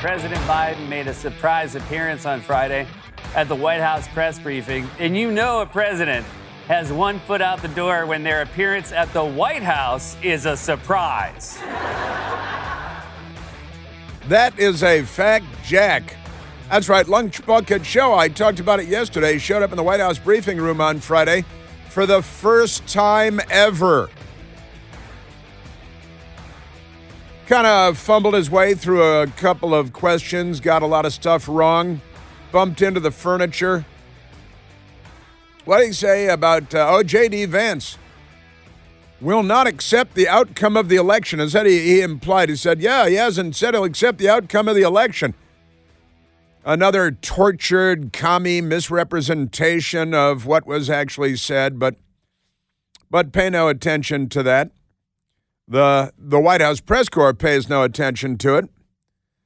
President Biden made a surprise appearance on Friday at the White House press briefing. And you know a president has one foot out the door when their appearance at the White House is a surprise. That is a fact, Jack. That's right, Lunch Bucket Show. I talked about it yesterday. He showed up in the White House briefing room on Friday for the first time ever. Kind of fumbled his way through a couple of questions, got a lot of stuff wrong, bumped into the furniture. What did he say about, J.D. Vance will not accept the outcome of the election? Is that he implied? He said, yeah, he hasn't said he'll accept the outcome of the election. Another tortured, commie misrepresentation of what was actually said, but pay no attention to that. The White House press corps pays no attention to it.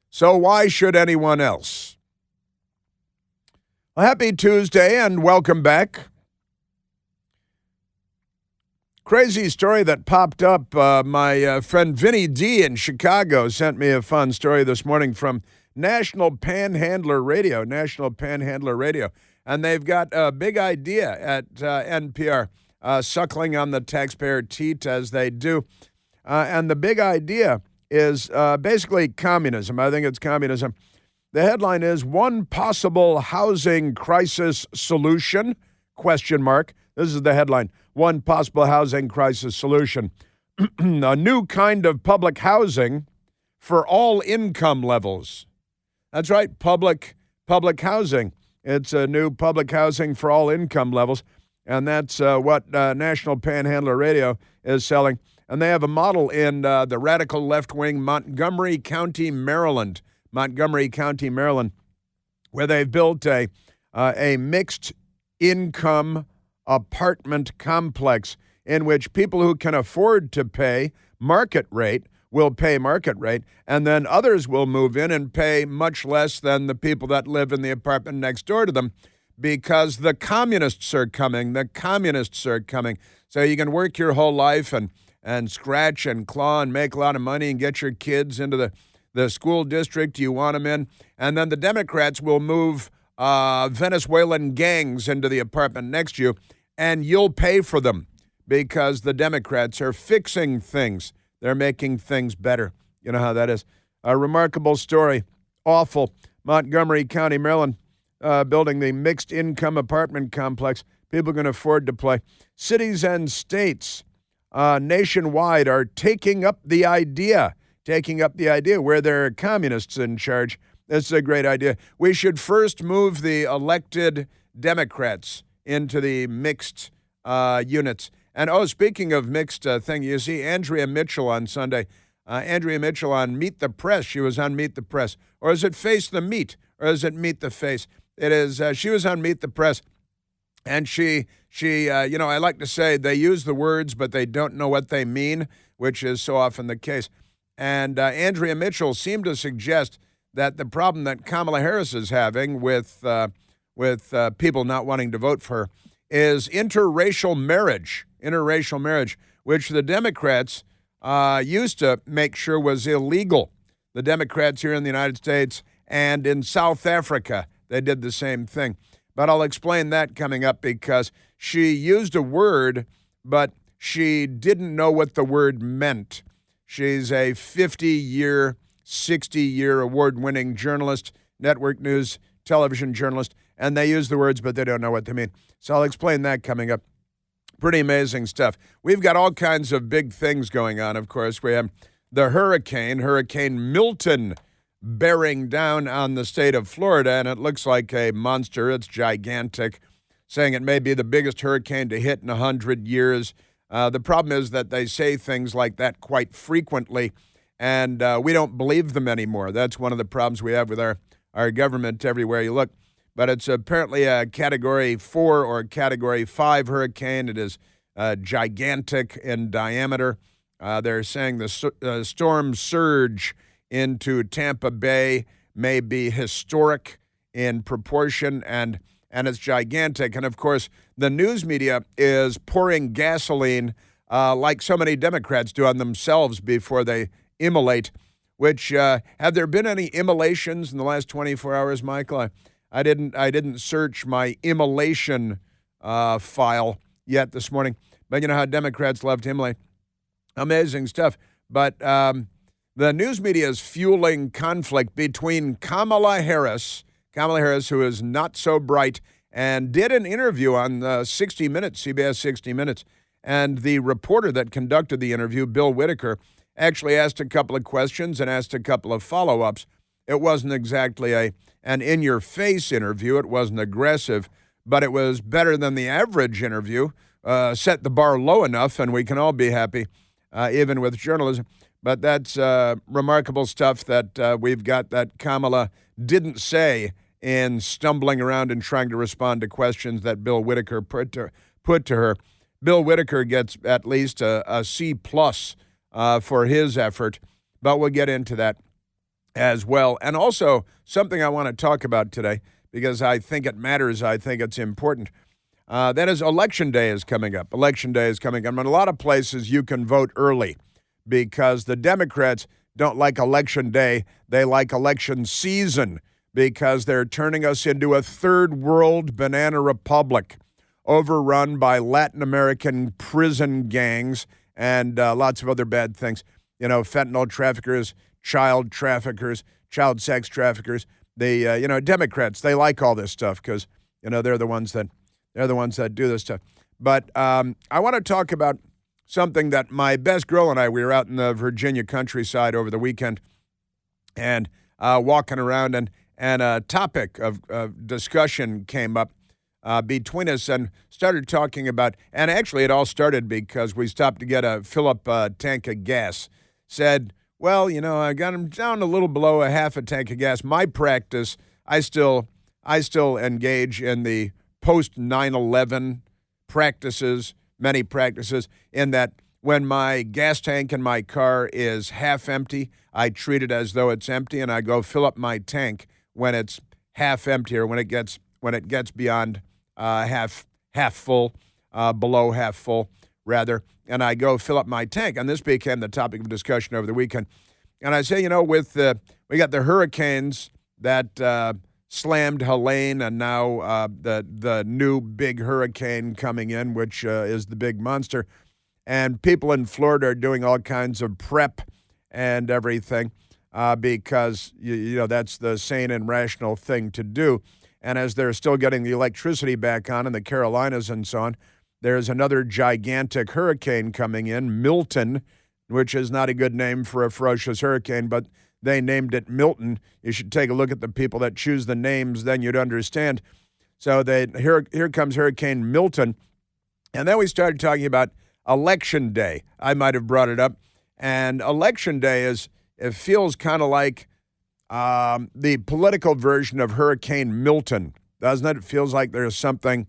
So why should anyone else? Well, happy Tuesday and welcome back. Crazy story that popped up. My friend Vinny D in Chicago sent me a fun story this morning from National Panhandler Radio. And they've got a big idea at NPR, suckling on the taxpayer teat as they do. And the big idea is basically communism. I think it's communism. The headline is One Possible Housing Crisis Solution, ? This is the headline. One possible housing crisis solution. A new kind of public housing for all income levels. That's right, public housing. It's a new public housing for all income levels. And that's what National Panhandler Radio is selling. And they have a model in the radical left-wing Montgomery County, Maryland, where they've built a mixed-income apartment complex in which people who can afford to pay market rate will pay market rate, and then others will move in and pay much less than the people that live in the apartment next door to them because the communists are coming. So you can work your whole life and scratch and claw and make a lot of money and get your kids into the school district you want them in. And then the Democrats will move Venezuelan gangs into the apartment next to you, and you'll pay for them because the Democrats are fixing things. They're making things better. You know how that is. A remarkable story. Awful. Montgomery County, Maryland, building the mixed income apartment complex. People can afford to play. Cities and states nationwide are taking up the idea where there are communists in charge. This is a great idea. We should first move the elected Democrats into the mixed units. And, speaking of mixed thing, you see Andrea Mitchell on Sunday. Andrea Mitchell on Meet the Press. She was on Meet the Press. Or is it Face the Meat? Or is it Meet the Face? It is. She was on Meet the Press. And she, I like to say they use the words, but they don't know what they mean, which is so often the case. And Andrea Mitchell seemed to suggest that the problem that Kamala Harris is having with people not wanting to vote for her is interracial marriage, which the Democrats used to make sure was illegal. The Democrats here in the United States and in South Africa, they did the same thing. But I'll explain that coming up because she used a word, but she didn't know what the word meant. She's a 50-year, 60-year award-winning journalist, network news, television journalist, and they use the words, but they don't know what they mean. So I'll explain that coming up. Pretty amazing stuff. We've got all kinds of big things going on, of course. We have the Hurricane Milton, bearing down on the state of Florida, and it looks like a monster. It's gigantic, saying it may be the biggest hurricane to hit in 100 years. The problem is that they say things like that quite frequently, and we don't believe them anymore. That's one of the problems we have with our government everywhere you look. But it's apparently a Category 4 or Category 5 hurricane. It is gigantic in diameter. They're saying the storm surge into Tampa Bay may be historic in proportion, and it's gigantic. And, of course, the news media is pouring gasoline like so many Democrats do on themselves before they immolate which have there been any immolations in the last 24 hours, Michael? I didn't search my immolation file yet this morning, but you know how Democrats love to immolate. Amazing stuff. But the news media is fueling conflict between Kamala Harris, who is not so bright, and did an interview on 60 Minutes, CBS 60 Minutes, and the reporter that conducted the interview, Bill Whitaker, actually asked a couple of questions and asked a couple of follow-ups. It wasn't exactly an in-your-face interview. It wasn't aggressive, but it was better than the average interview, set the bar low enough, and we can all be happy, even with journalism. But that's remarkable stuff that we've got that Kamala didn't say in stumbling around and trying to respond to questions that Bill Whitaker put to her. Bill Whitaker gets at least a C+ for his effort, but we'll get into that as well. And also, something I want to talk about today, because I think it matters, I think it's important. That is, Election Day is coming up. Election Day is coming up. In a lot of places, you can vote early because the Democrats don't like Election Day. They like election season because they're turning us into a third world banana republic overrun by Latin American prison gangs and lots of other bad things. You know, fentanyl traffickers, child traffickers, child sex traffickers. Democrats, they like all this stuff because, they're the ones that do this stuff. But I want to talk about something that my best girl and I, we were out in the Virginia countryside over the weekend and walking around, and a topic of discussion came up between us and started talking about, and actually it all started because we stopped to fill up a tank of gas. Said, well, I got them down a little below a half a tank of gas. My practice, I still engage in the post 9/11 practices, many practices, in that when my gas tank in my car is half empty, I treat it as though it's empty, and I go fill up my tank when it's half empty, or when it gets beyond half full, below half full, rather, and I go fill up my tank. And this became the topic of discussion over the weekend. And I say, we got the hurricanes that slammed Helene, and now the new big hurricane coming in, which is the big monster. And people in Florida are doing all kinds of prep and everything because, that's the sane and rational thing to do. And as they're still getting the electricity back on in the Carolinas and so on, there's another gigantic hurricane coming in, Milton, which is not a good name for a ferocious hurricane, but they named it Milton. You should take a look at the people that choose the names, then you'd understand. So here comes Hurricane Milton. And then we started talking about Election Day. I might have brought it up. And Election Day it feels kind of like the political version of Hurricane Milton, doesn't it? It feels like there's something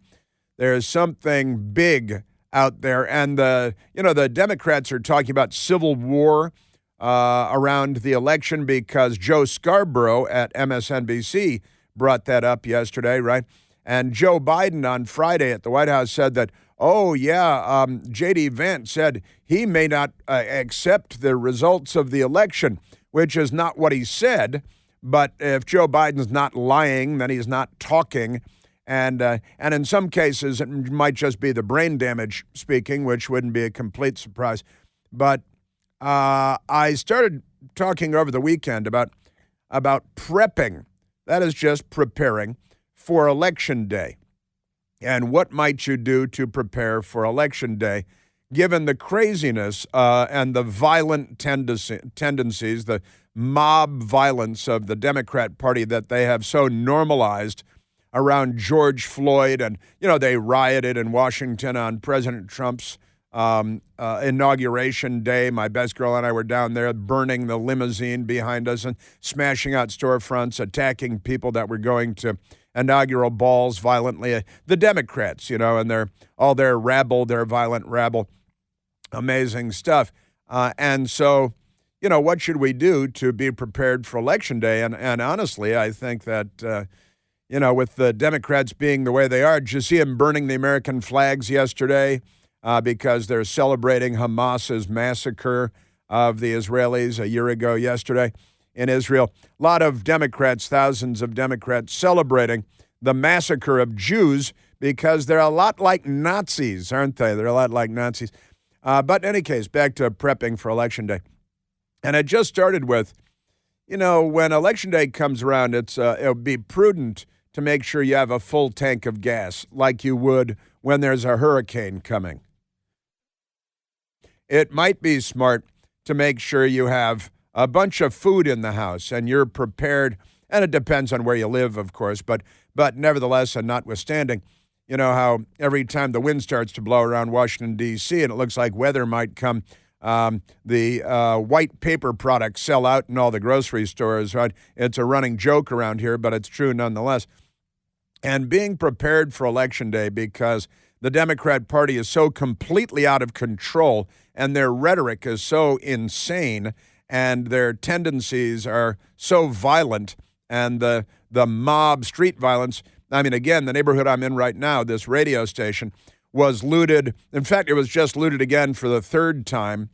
big out there. And the Democrats are talking about civil war around the election because Joe Scarborough at MSNBC brought that up yesterday, right? And Joe Biden on Friday at the White House said that, J.D. Vance said he may not accept the results of the election, which is not what he said. But if Joe Biden's not lying, then he's not talking. And in some cases, it might just be the brain damage speaking, which wouldn't be a complete surprise. But I started talking over the weekend about prepping. That is just preparing for Election Day. And what might you do to prepare for Election Day, given the craziness and the violent tendencies, the mob violence of the Democrat Party that they have so normalized around George Floyd. And, they rioted in Washington on President Trump's inauguration day. My best girl and I were down there burning the limousine behind us and smashing out storefronts, attacking people that were going to inaugural balls violently. The Democrats, and their rabble, their violent rabble. Amazing stuff. And so, what should we do to be prepared for Election Day? And honestly, I think that, with the Democrats being the way they are, did you see them burning the American flags yesterday because they're celebrating Hamas's massacre of the Israelis a year ago yesterday? in Israel. A lot of Democrats, thousands of Democrats, celebrating the massacre of Jews because they're a lot like Nazis, aren't they? They're a lot like Nazis. But in any case, back to prepping for Election Day. And it just started with, when Election Day comes around, it'll be prudent to make sure you have a full tank of gas like you would when there's a hurricane coming. It might be smart to make sure you have a bunch of food in the house and you're prepared, and it depends on where you live, of course, but nevertheless, and notwithstanding, you know how every time the wind starts to blow around Washington, D.C., and it looks like weather might come, the white paper products sell out in all the grocery stores, right? It's a running joke around here, but it's true nonetheless. And being prepared for Election Day because the Democrat Party is so completely out of control and their rhetoric is so insane and their tendencies are so violent and the mob street violence. I mean, again, the neighborhood I'm in right now, this radio station, was looted. In fact, it was just looted again for the third time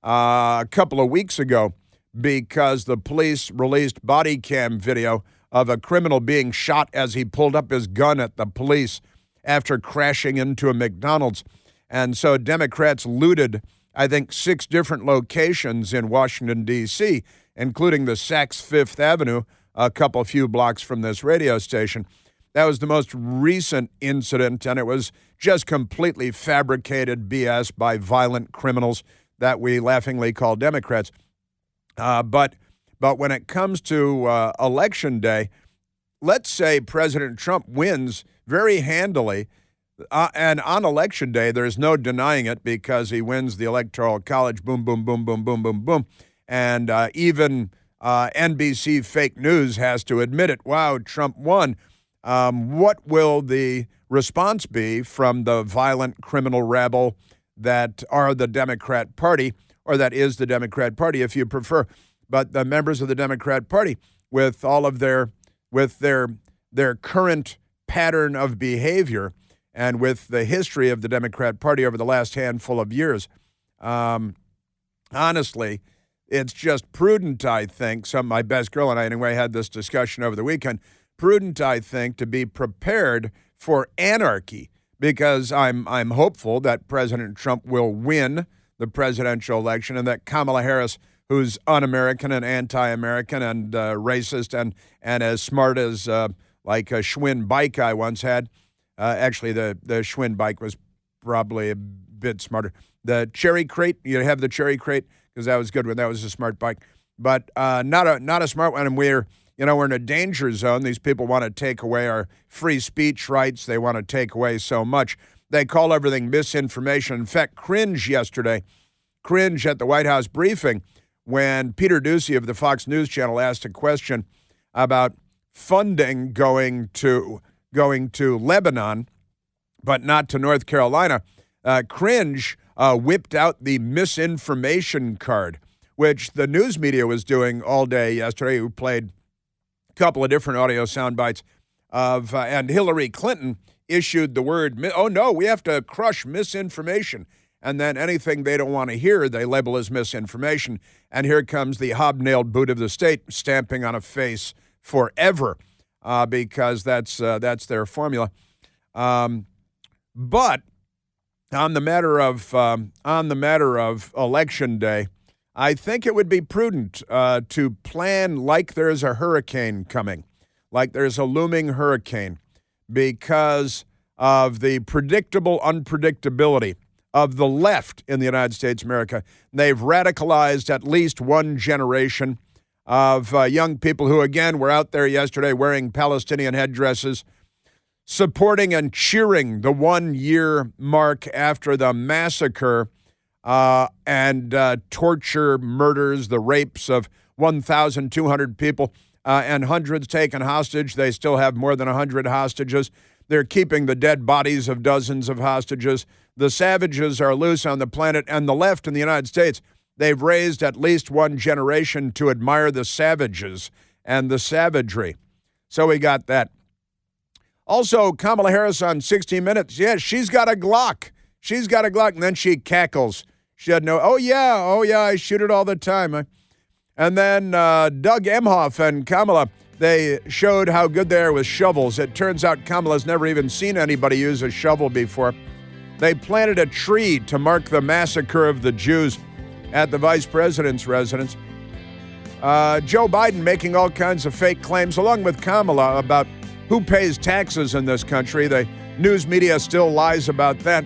a couple of weeks ago because the police released body cam video of a criminal being shot as he pulled up his gun at the police after crashing into a McDonald's. And so Democrats looted, I think, 6 different locations in Washington, D.C., including the Saks Fifth Avenue, a few blocks from this radio station. That was the most recent incident, and it was just completely fabricated BS by violent criminals that we laughingly call Democrats. But when it comes to Election Day, let's say President Trump wins very handily, and on Election Day, there's no denying it because he wins the Electoral College, boom, boom, boom, boom, boom, boom, boom. And even NBC fake news has to admit it. Wow, Trump won. What will the response be from the violent criminal rabble that are the Democrat Party, or that is the Democrat Party, if you prefer? But the members of the Democrat Party, with all of their current pattern of behavior, and with the history of the Democrat Party over the last handful of years, honestly, it's just prudent, I think. My best girl and I, anyway, had this discussion over the weekend. Prudent, I think, to be prepared for anarchy, because I'm hopeful that President Trump will win the presidential election and that Kamala Harris, who's un-American and anti-American and racist and as smart as like a Schwinn bike I once had. Actually, the Schwinn bike was probably a bit smarter. The Cherry Crate, you have the Cherry Crate because that was a good one. That was a smart bike, but not a smart one. And we're in a danger zone. These people want to take away our free speech rights. They want to take away so much. They call everything misinformation. In fact, cringe at the White House briefing when Peter Doocy of the Fox News Channel asked a question about funding going to Lebanon, but not to North Carolina. Cringe whipped out the misinformation card, which the news media was doing all day yesterday. We played a couple of different audio sound bites of, and Hillary Clinton issued the word, oh no, we have to crush misinformation. And then anything they don't want to hear, they label as misinformation. And here comes the hobnailed boot of the state stamping on a face forever, because that's their formula. But on the matter of Election Day, I think it would be prudent to plan like there's a hurricane coming, like there's a looming hurricane, because of the predictable unpredictability of the left in the United States of America. They've radicalized at least one generation of young people who, again, were out there yesterday wearing Palestinian headdresses, supporting and cheering the 1-year mark after the massacre and torture, murders, the rapes of 1,200 people and hundreds taken hostage. They still have more than 100 hostages. They're keeping the dead bodies of dozens of hostages. The savages are loose on the planet, and the left in the United States, they've raised at least one generation to admire the savages and the savagery. So we got that. Also, Kamala Harris on 60 Minutes. Yeah, she's got a Glock. She's got a Glock, and then she cackles. She had no, oh yeah, I shoot it all the time. And then Doug Emhoff and Kamala, they showed how good they are with shovels. It turns out Kamala's never even seen anybody use a shovel before. They planted a tree to mark the massacre of the Jews at the vice president's residence. Joe Biden making all kinds of fake claims, along with Kamala, about who pays taxes in this country. The news media still lies about that.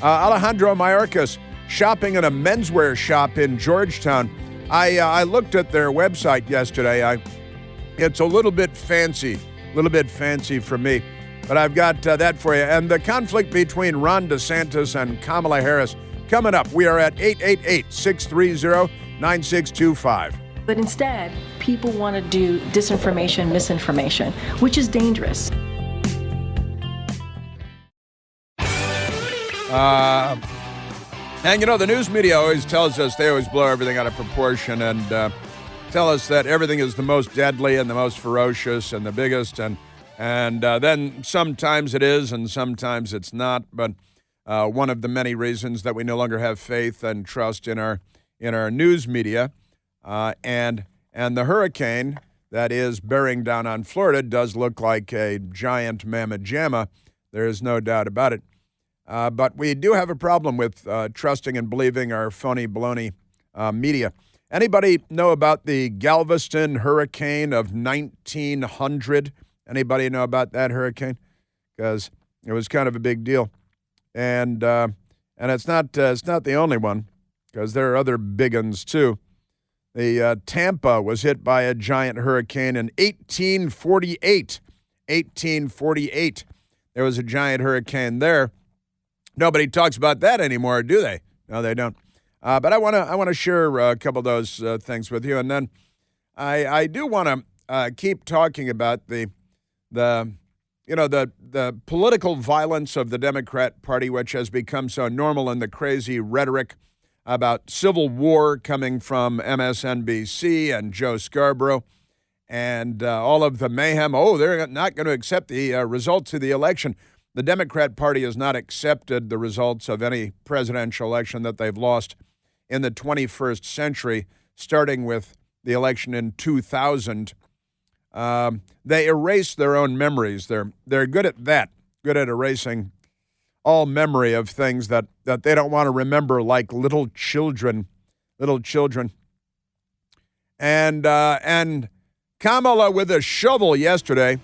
Alejandro Mayorkas shopping in a menswear shop in Georgetown. I looked at their website yesterday. It's a little bit fancy for me. But I've got that for you. And the conflict between Ron DeSantis and Kamala Harris coming up. We are at 888-630-9625. But instead, people want to do disinformation, misinformation, which is dangerous. And, the news media always tells us, they always blow everything out of proportion and tell us that everything is the most deadly and the most ferocious and the biggest. And then sometimes it is and sometimes it's not. But one of the many reasons that we no longer have faith and trust in our news media. And the hurricane that is bearing down on Florida does look like a giant mamma jamma. There is no doubt about it. But we do have a problem with trusting and believing our phony baloney media. Anybody know about the Galveston hurricane of 1900? Anybody know about that hurricane? Because it was kind of a big deal. And it's not the only one, because there are other big ones too. The Tampa was hit by a giant hurricane in 1848. 1848. There was a giant hurricane there. Nobody talks about that anymore, do they? No, they don't. But I want to share a couple of those things with you, and then I do want to keep talking about the political violence of the Democrat Party, which has become so normal, in the crazy rhetoric about civil war coming from MSNBC and Joe Scarborough, and all of the mayhem. Oh, they're not going to accept the results of the election. The Democrat Party has not accepted the results of any presidential election that they've lost in the 21st century, starting with the election in 2000. They erase their own memories. They're good at that, good at erasing all memory of things that they don't want to remember, like little children. And Kamala with a shovel yesterday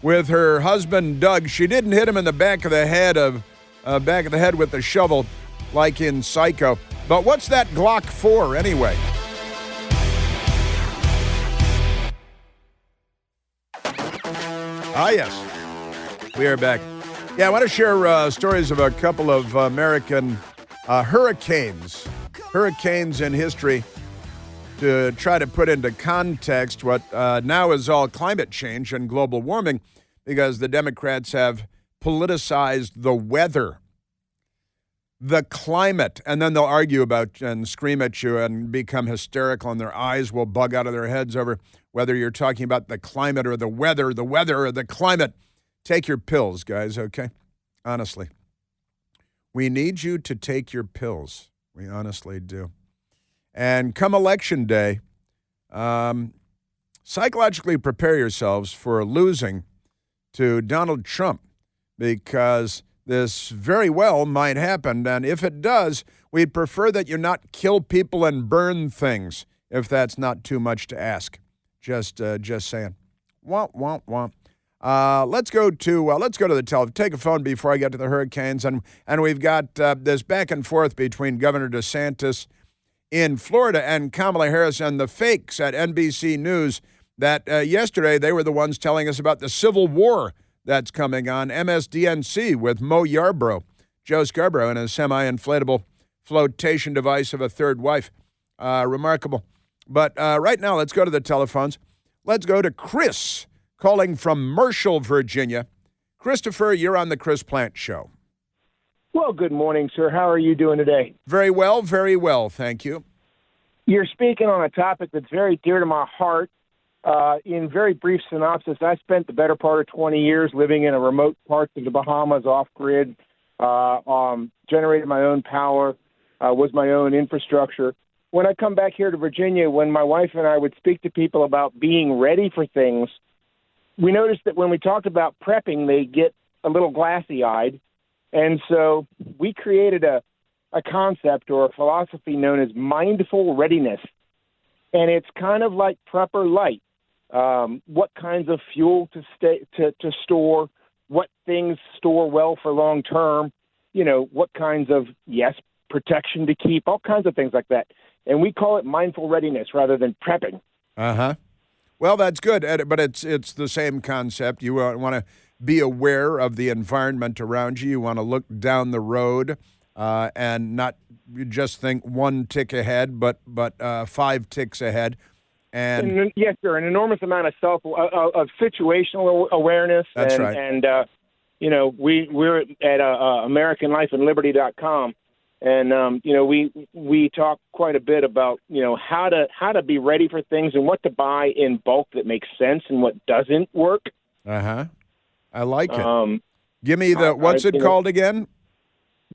with her husband Doug. She didn't hit him in the back of the head with the shovel like in Psycho. But what's that Glock for anyway? Ah, yes. We are back. Yeah, I want to share stories of a couple of American hurricanes in history to try to put into context what now is all climate change and global warming, because the Democrats have politicized the weather, the climate, and then they'll argue about and scream at you and become hysterical, and their eyes will bug out of their heads over whether you're talking about the climate or the weather or the climate. Take your pills, guys, okay? Honestly. We need you to take your pills. We honestly do. And come election day, psychologically prepare yourselves for losing to Donald Trump, because this very well might happen. And if it does, we'd prefer that you not kill people and burn things, if that's not too much to ask. Just saying. Womp, womp, womp. Let's go to the telephone. Take a phone before I get to the hurricanes, and we've got this back and forth between Governor DeSantis in Florida and Kamala Harris and the fakes at NBC News that yesterday they were the ones telling us about the civil war that's coming on MSDNC with Mo Yarbrough, Joe Scarborough, and a semi-inflatable flotation device of a third wife. Remarkable. But right now, let's go to the telephones. Let's go to Chris, calling from Marshall, Virginia. Christopher, you're on the Chris Plante Show. Well, good morning, sir. How are you doing today? Very well, thank you. You're speaking on a topic that's very dear to my heart. In very brief synopsis, I spent the better part of 20 years living in a remote parts of the Bahamas, off-grid, generated my own power, was my own infrastructure. when I come back here to Virginia, when my wife and I would speak to people about being ready for things, we noticed that when we talked about prepping, they get a little glassy-eyed. And so we created a concept or a philosophy known as mindful readiness. And it's kind of like Prepper Light. What kinds of fuel to store, what things store well for long term, what kinds of, protection to keep, all kinds of things like that. And we call it mindful readiness rather than prepping. Uh-huh. Well, that's good, but it's the same concept. You want to be aware of the environment around you. You want to look down the road and not just think one tick ahead, but 5 ticks ahead. And yes, sir, an enormous amount of of situational awareness. That's right. And we're at AmericanLifeAndLiberty.com, and we talk quite a bit about how to be ready for things and what to buy in bulk that makes sense and what doesn't work. I like it. Give me what's it called again?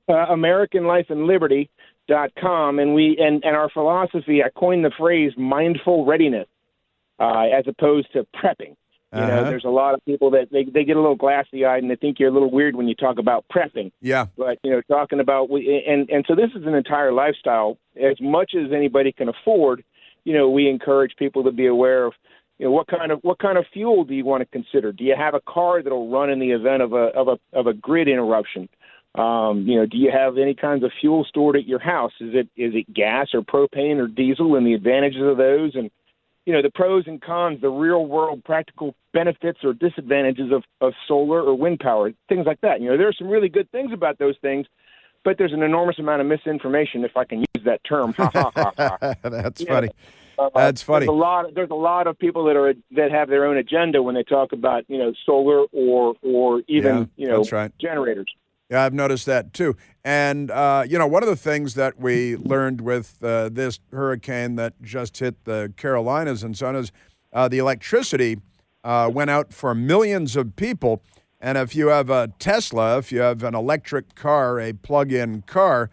AmericanLifeAndLiberty.com, and our philosophy, I coined the phrase mindful readiness as opposed to prepping. There's a lot of people that they get a little glassy-eyed and they think you're a little weird when you talk about prepping. Yeah. But, talking about, and so this is an entire lifestyle. As much as anybody can afford, we encourage people to be aware of, what kind of fuel do you want to consider? Do you have a car that'll run in the event of a grid interruption? Do you have any kinds of fuel stored at your house? Is it gas or propane or diesel, and the advantages of those, and the pros and cons, the real world practical benefits or disadvantages of solar or wind power, things like that. There are some really good things about those things, but there's an enormous amount of misinformation, if I can use that term. That's funny. That's funny. There's a lot of people that have their own agenda when they talk about solar or even that's right. generators. Yeah, I've noticed that too. And, one of the things that we learned with this hurricane that just hit the Carolinas and so on is the electricity went out for millions of people. And if you have a Tesla, if you have an electric car, a plug-in car,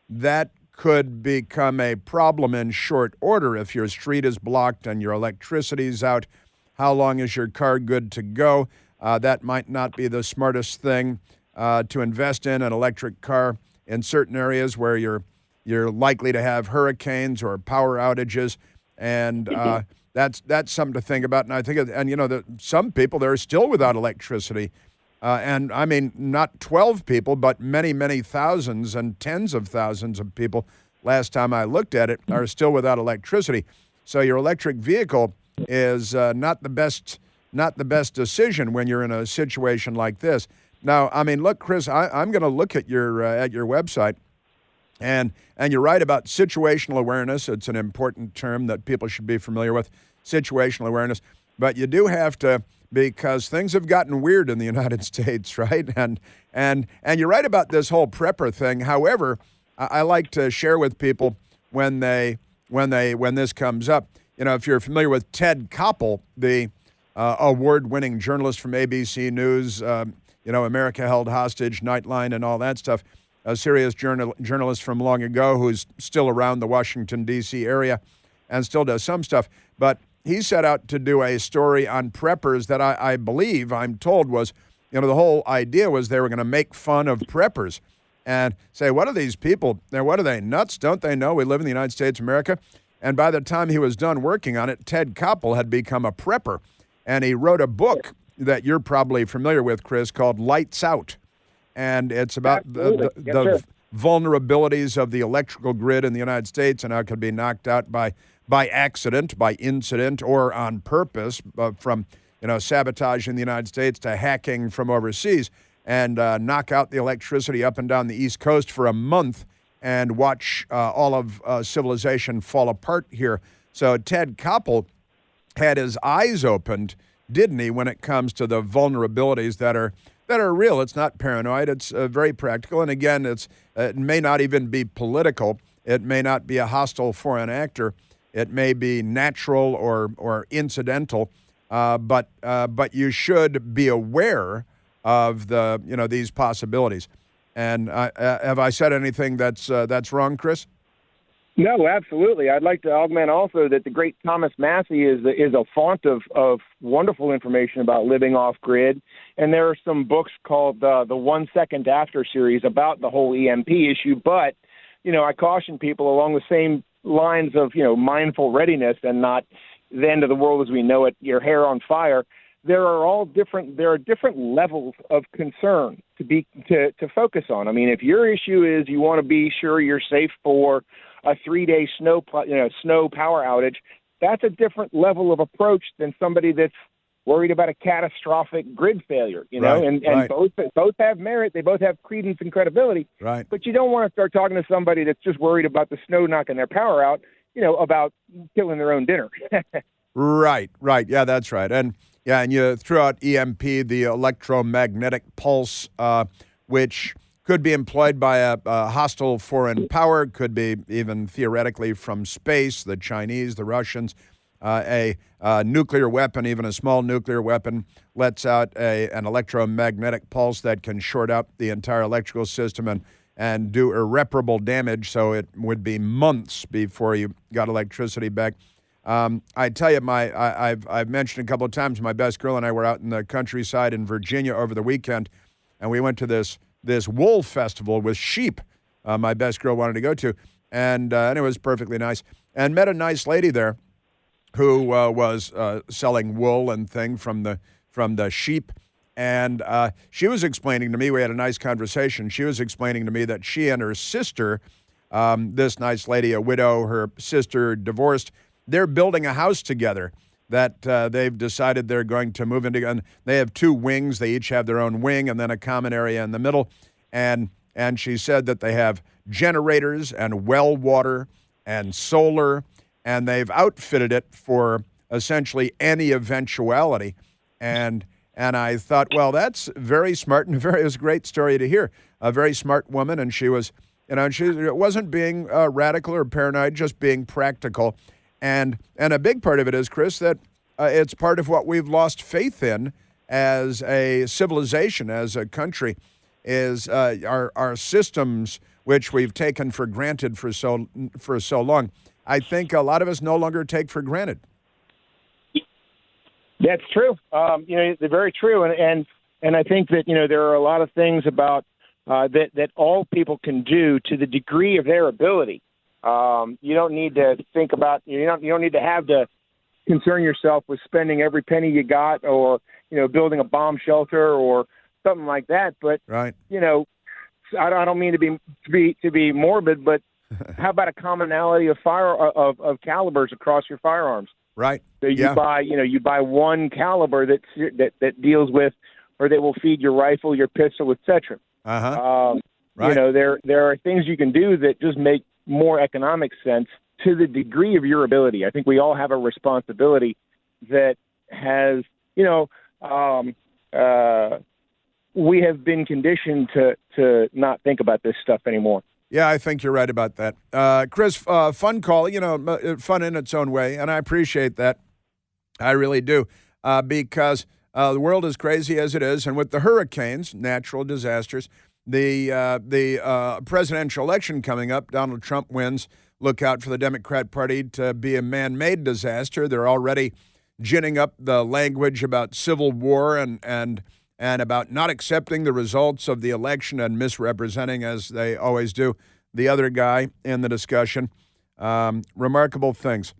that could become a problem in short order. If your street is blocked and your electricity's out, how long is your car good to go? That might not be the smartest thing to invest in an electric car in certain areas where you're likely to have hurricanes or power outages, and that's something to think about. And I think, some people that are still without electricity, and I mean not 12 people, but many, many thousands and tens of thousands of people. Last time I looked at it, are still without electricity. So your electric vehicle is not the best decision when you're in a situation like this. Now, I mean, look, Chris, I'm going to look at your website, and you're right about situational awareness. It's an important term that people should be familiar with, situational awareness. But you do have to, because things have gotten weird in the United States, right? And you're right about this whole prepper thing. However, I like to share with people when this comes up. If you're familiar with Ted Koppel, the award-winning journalist from ABC News. America Held Hostage, Nightline, and all that stuff. A serious journalist from long ago who's still around the Washington, D.C. area and still does some stuff. But he set out to do a story on preppers that I believe, I'm told, was, the whole idea was they were going to make fun of preppers and say, what are these people? What are they, nuts? Don't they know we live in the United States of America? And by the time he was done working on it, Ted Koppel had become a prepper. And he wrote a book that you're probably familiar with, Chris, called Lights Out. And it's about the vulnerabilities of the electrical grid in the United States and how it could be knocked out by accident, by incident, or on purpose, from sabotaging the United States to hacking from overseas, and knock out the electricity up and down the East Coast for a month and watch all of civilization fall apart here. So Ted Koppel had his eyes opened, didn't he, when it comes to the vulnerabilities that are real. It's not paranoid. It's very practical. And again, it may not even be political. It may not be a hostile foreign actor. It may be natural or incidental. But you should be aware of these possibilities. And have I said anything that's wrong, Chris? No, absolutely. I'd like to augment also that the great Thomas Massey is a font of wonderful information about living off grid, and there are some books called the 1 Second After series about the whole EMP issue. But I caution people along the same lines of mindful readiness and not the end of the world as we know it, your hair on fire. There are different levels of concern to focus on. I mean, if your issue is you want to be sure you're safe for a 3-day snow power outage, that's a different level of approach than somebody that's worried about a catastrophic grid failure. Right, and right. both have merit, they both have credence and credibility. Right. But you don't want to start talking to somebody that's just worried about the snow knocking their power out, about killing their own dinner. Right. Yeah, that's right. And you threw out EMP, the electromagnetic pulse, which could be employed by a hostile foreign power, could be even theoretically from space, the Chinese, the Russians. A nuclear weapon, even a small nuclear weapon, lets out an electromagnetic pulse that can short out the entire electrical system and do irreparable damage, so it would be months before you got electricity back. I tell you, I've mentioned a couple of times, my best girl and I were out in the countryside in Virginia over the weekend, and we went to this wool festival with sheep. My best girl wanted to go to, and it was perfectly nice. And met a nice lady there who was selling wool and thing from the sheep. And she was explaining to me, we had a nice conversation. She was explaining to me that she and her sister, this nice lady, a widow, her sister divorced, they're building a house together that they've decided they're going to move into. And they have 2 wings. They each have their own wing and then a common area in the middle. And she said that they have generators and well water and solar, and they've outfitted it for essentially any eventuality. And I thought, well, that's very smart and it was a great story to hear. A very smart woman, and she was, she wasn't being radical or paranoid, just being practical. And a big part of it is, Chris, that it's part of what we've lost faith in as a civilization, as a country, is our systems, which we've taken for granted for so long. I think a lot of us no longer take for granted. That's true. They're very true, and I think that there are a lot of things about that all people can do to the degree of their ability. You don't need to think about you don't need to have to concern yourself with spending every penny you got, or building a bomb shelter or something like that. But right. I don't mean to be morbid, but how about a commonality of of calibers across your firearms? Right. So you buy one caliber that deals with, or that will feed your rifle, your pistol, etc. Right. There are things you can do that just make more economic sense to the degree of your ability. I think we all have a responsibility that has, we have been conditioned to not think about this stuff anymore. Yeah, I think you're right about that. Chris, fun call, fun in its own way, and I appreciate that. I really do, because the world is crazy as it is, and with the hurricanes, natural disasters, the presidential election coming up, Donald Trump wins. Look out for the Democrat Party to be a man-made disaster. They're already ginning up the language about civil war and about not accepting the results of the election and misrepresenting, as they always do, the other guy in the discussion. Remarkable things.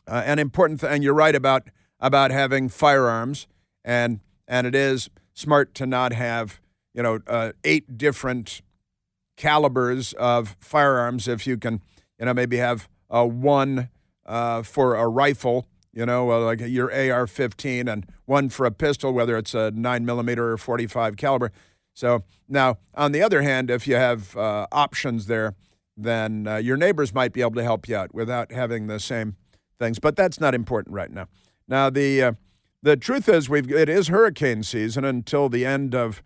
And important, and you're right about having firearms, and it is smart to not have 8 different calibers of firearms. If you can, maybe have one for a rifle, like your AR-15, and one for a pistol, whether it's a 9mm or 45 caliber. So now, on the other hand, if you have options there, then your neighbors might be able to help you out without having the same things. But that's not important right now. Now, the truth is, it is hurricane season until the end of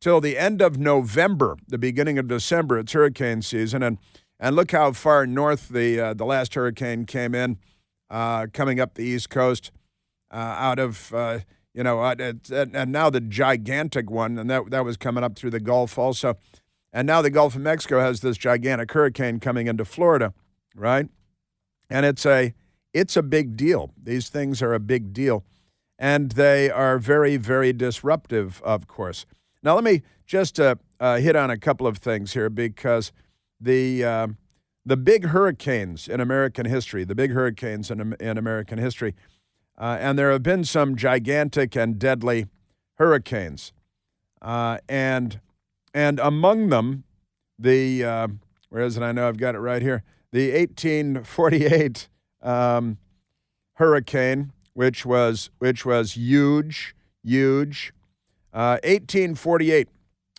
November, the beginning of December. It's hurricane season, and look how far north the last hurricane came in. Coming up the East Coast, out of, and now the gigantic one, and that was coming up through the Gulf also. And now the Gulf of Mexico has this gigantic hurricane coming into Florida, right? And it's a big deal. These things are a big deal. And they are very, very disruptive, of course. Now, let me just hit on a couple of things here, because the big hurricanes in American history, and there have been some gigantic and deadly hurricanes. And among them, where is it? I know I've got it right here. The 1848 hurricane, which was huge. 1848,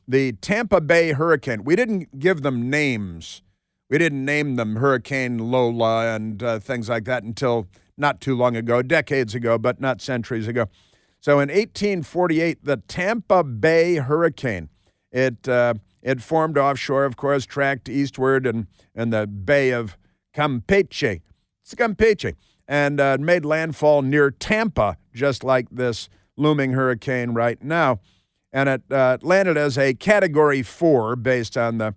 the Tampa Bay hurricane. We didn't give them names. We didn't name them Hurricane Lola and things like that until not too long ago, decades ago, but not centuries ago. So in 1848, the Tampa Bay hurricane, it formed offshore, of course, tracked eastward in the Bay of Campeche. It's Campeche. And made landfall near Tampa, just like this looming hurricane right now. And it landed as a Category 4 based on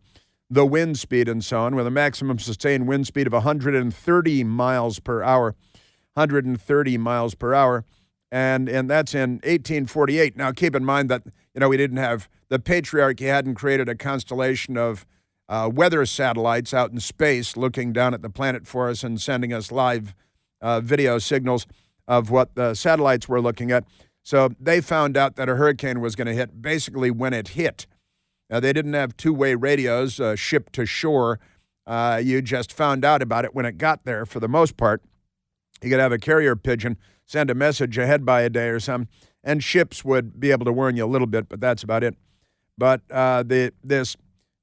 the wind speed and so on, with a maximum sustained wind speed of 130 miles per hour. 130 miles per hour. And that's in 1848. Now, keep in mind that, we didn't have, the patriarchy hadn't created a constellation of weather satellites out in space looking down at the planet for us and sending us live video signals of what the satellites were looking at. So they found out that a hurricane was going to hit basically when it hit. They didn't have two-way radios shipped to shore. You just found out about it when it got there for the most part. You could have a carrier pigeon send a message ahead by a day or something, and ships would be able to warn you a little bit, but that's about it. But this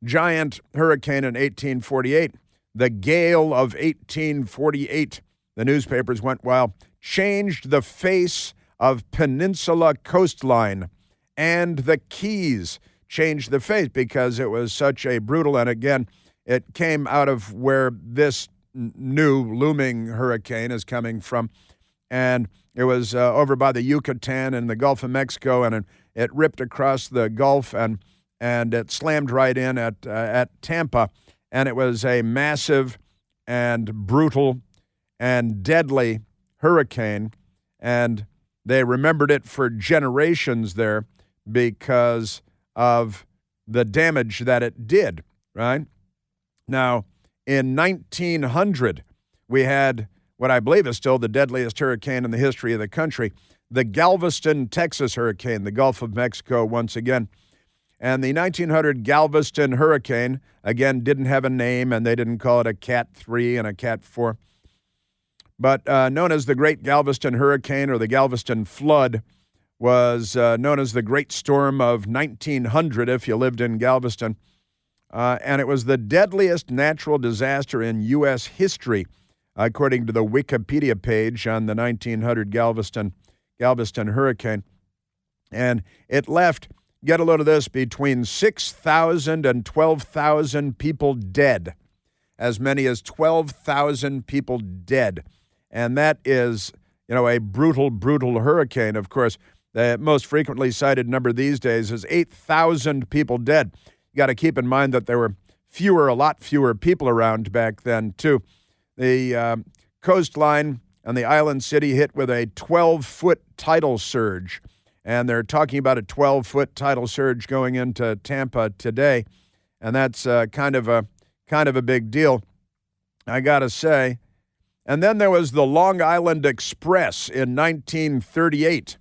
giant hurricane in 1848, the gale of 1848, the newspapers went wild, changed the face of Peninsula coastline, and the Keys changed the face because it was such a brutal, and again, it came out of where this new looming hurricane is coming from, and it was over by the Yucatan and the Gulf of Mexico, and it ripped across the Gulf, and it slammed right in at Tampa, and it was a massive and brutal and deadly hurricane, and they remembered it for generations there because of the damage that it did, right? Now, in 1900, we had what I believe is still the deadliest hurricane in the history of the country, the Galveston, Texas hurricane, the Gulf of Mexico once again. And the 1900 Galveston hurricane, again, didn't have a name, and they didn't call it a Cat 3 and a Cat 4. But known as the Great Galveston Hurricane or the Galveston Flood, was known as the Great Storm of 1900 if you lived in Galveston. And it was the deadliest natural disaster in U.S. history, according to the Wikipedia page on the 1900 Galveston hurricane. And it left, get a load of this, between 6,000 and 12,000 people dead. As many as 12,000 people dead. And that is, a brutal, brutal hurricane. Of course, the most frequently cited number these days is 8,000 people dead. You got to keep in mind that there were a lot fewer people around back then, too. The coastline and the island city hit with a 12-foot tidal surge. And they're talking about a 12-foot tidal surge going into Tampa today. And that's kind of a big deal, I got to say. And then there was the Long Island Express in 1938,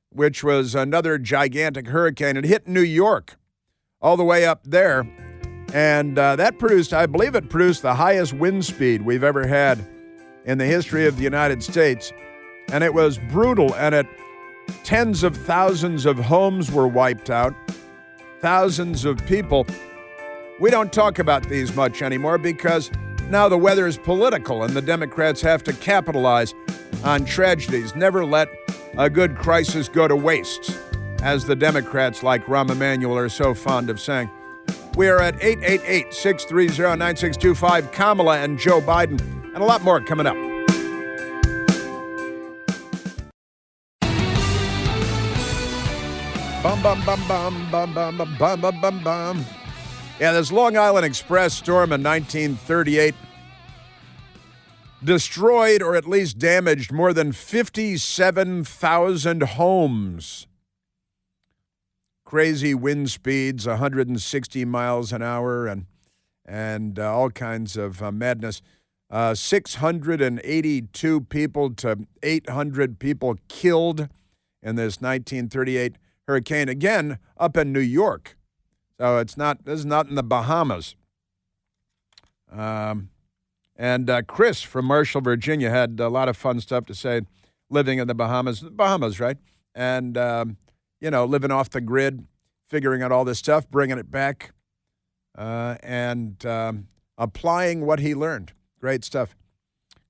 which was another gigantic hurricane. It hit New York all the way up there. And that produced, I believe it produced the highest wind speed we've ever had in the history of the United States. And it was brutal, and tens of thousands of homes were wiped out, thousands of people. We don't talk about these much anymore because now the weather is political and the Democrats have to capitalize on tragedies. Never let a good crisis go to waste, as the Democrats like Rahm Emanuel are so fond of saying. We are at 888-630-9625, Kamala and Joe Biden, and a lot more coming up. Bum, bum, bum, bum, bum, bum, bum, bum, bum, bum. Yeah, this Long Island Express storm in 1938 destroyed or at least damaged more than 57,000 homes. Crazy wind speeds, 160 miles an hour, and all kinds of madness. 682 people to 800 people killed in this 1938 hurricane, again, up in New York. So this is not in the Bahamas. And Chris from Marshall, Virginia, had a lot of fun stuff to say, living in the Bahamas. Bahamas, right? And, living off the grid, figuring out all this stuff, bringing it back, and applying what he learned. Great stuff.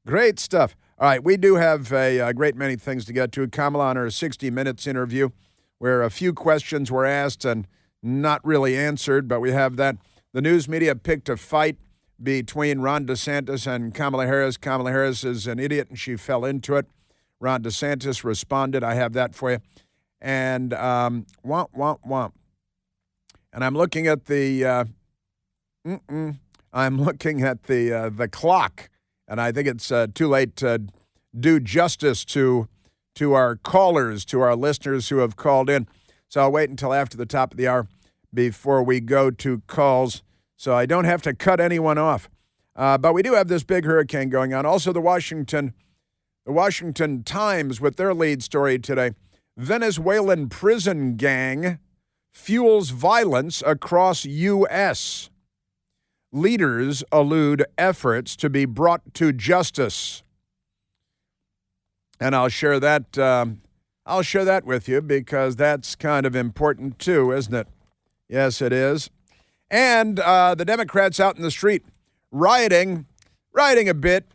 Great stuff. All right, we do have a great many things to get to. Kamala on her 60 Minutes interview, where a few questions were asked and not really answered, but we have that. The news media picked a fight between Ron DeSantis and Kamala Harris. Kamala Harris is an idiot, and she fell into it. Ron DeSantis responded. I have that for you. And womp. And I'm looking at the the clock, and I think it's too late to do justice to our callers, to our listeners who have called in. So I'll wait until after the top of the hour before we go to calls, so I don't have to cut anyone off. But we do have this big hurricane going on. Also, the Washington Times with their lead story today. Venezuelan prison gang fuels violence across U.S. Leaders elude efforts to be brought to justice. And I'll share that with you because that's kind of important too, isn't it? Yes, it is. And the Democrats out in the street rioting a bit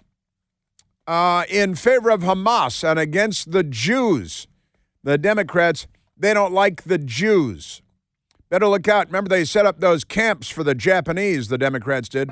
in favor of Hamas and against the Jews. The Democrats, they don't like the Jews. Better look out. Remember, they set up those camps for the Japanese, the Democrats did.